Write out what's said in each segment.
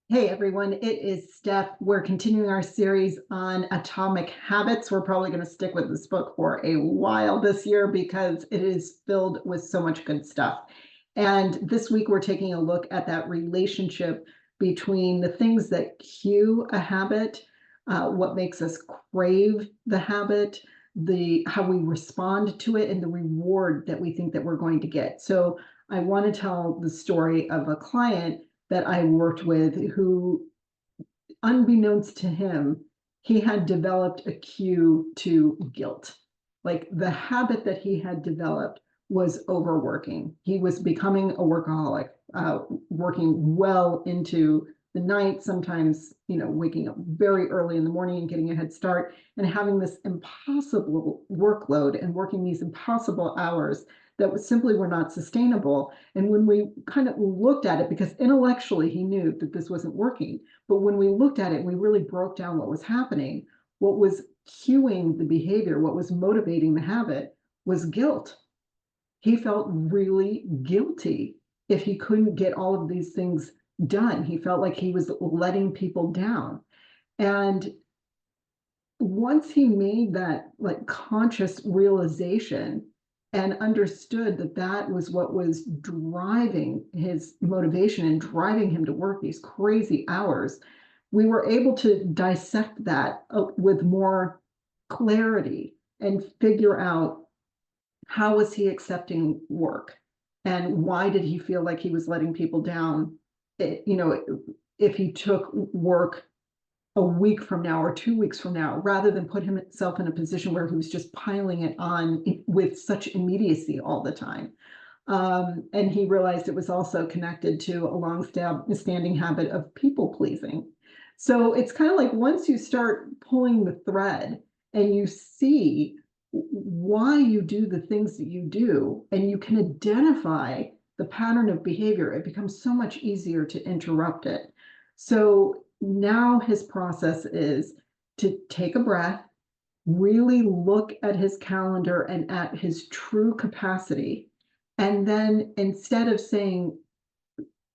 Hey everyone, it is Steph. We're continuing our series on atomic habits. We're probably going to stick with this book for a while this year because it is filled with so much good stuff. And this week we're taking a look at that relationship between the things that cue a habit, what makes us crave the habit, how we respond to it, and the reward that we think that we're going to get. So I want to tell the story of a client that I worked with who, unbeknownst to him, he had developed a cue to guilt. Like the habit that he had developed was overworking. He was becoming a workaholic, working well into the night, sometimes, waking up very early in the morning and getting a head start and having this impossible workload and working these impossible hours that simply were not sustainable. And when we kind of looked at it, because intellectually he knew that this wasn't working, but when we looked at it, we really broke down what was happening. What was cueing the behavior, what was motivating the habit was guilt. He felt really guilty if he couldn't get all of these things done. He felt like he was letting people down. And once he made that conscious realization and understood that that was what was driving his motivation and driving him to work these crazy hours, we were able to dissect that with more clarity and figure out how was he accepting work and why did he feel like he was letting people down. If he took work a week from now or 2 weeks from now, rather than put himself in a position where he was just piling it on with such immediacy all the time. And he realized it was also connected to a long-standing habit of people pleasing. So it's kind of like once you start pulling the thread and you see why you do the things that you do, and you can identify the pattern of behavior, it becomes so much easier to interrupt it. So now his process is to take a breath, really look at his calendar and at his true capacity. And then instead of saying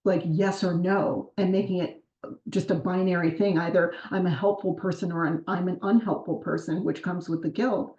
like yes or no and making it just a binary thing, either I'm a helpful person or I'm an unhelpful person, which comes with the guilt,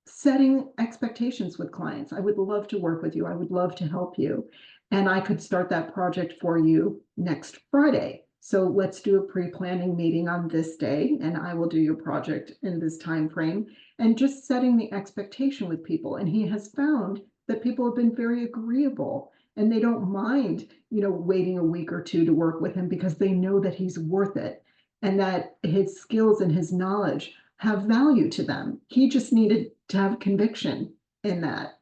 setting expectations with clients. I would love to work with you. I would love to help you. And I could start that project for you next Friday. So let's do a pre-planning meeting on this day, and I will do your project in this time frame, and just setting the expectation with people. And he has found that people have been very agreeable and they don't mind, waiting a week or two to work with him because they know that he's worth it and that his skills and his knowledge have value to them. He just needed to have conviction in that.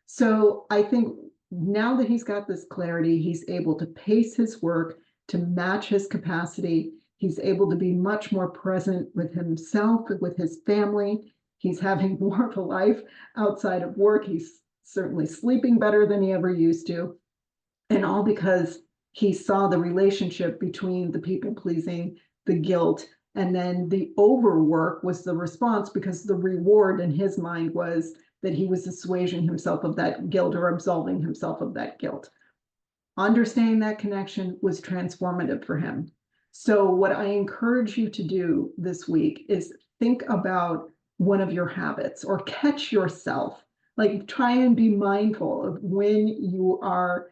So I think now that he's got this clarity, he's able to pace his work to match his capacity. He's able to be much more present with himself, with his family. He's having more of a life outside of work. He's certainly sleeping better than he ever used to. And all because he saw the relationship between the people pleasing, the guilt, and then the overwork was the response, because the reward in his mind was that he was assuaging himself of that guilt or absolving himself of that guilt. Understanding that connection was transformative for him. So what I encourage you to do this week is think about one of your habits or catch yourself. Like try and be mindful of when you are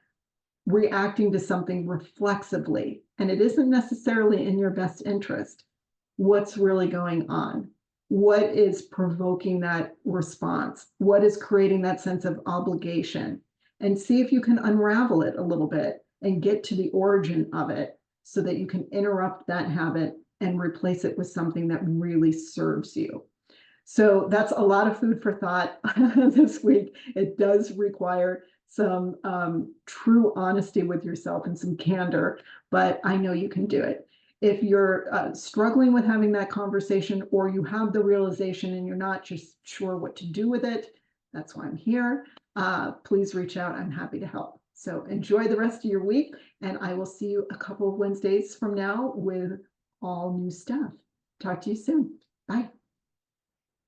reacting to something reflexively, and it isn't necessarily in your best interest. What's really going on? What is provoking that response? What is creating that sense of obligation? And see if you can unravel it a little bit and get to the origin of it so that you can interrupt that habit and replace it with something that really serves you. So that's a lot of food for thought this week. It does require some true honesty with yourself and some candor, but I know you can do it. If you're struggling with having that conversation, or you have the realization and you're not just sure what to do with it, that's why I'm here. Please reach out. I'm happy to help. So enjoy the rest of your week, and I will see you a couple of Wednesdays from now with all new stuff. Talk to you soon. Bye.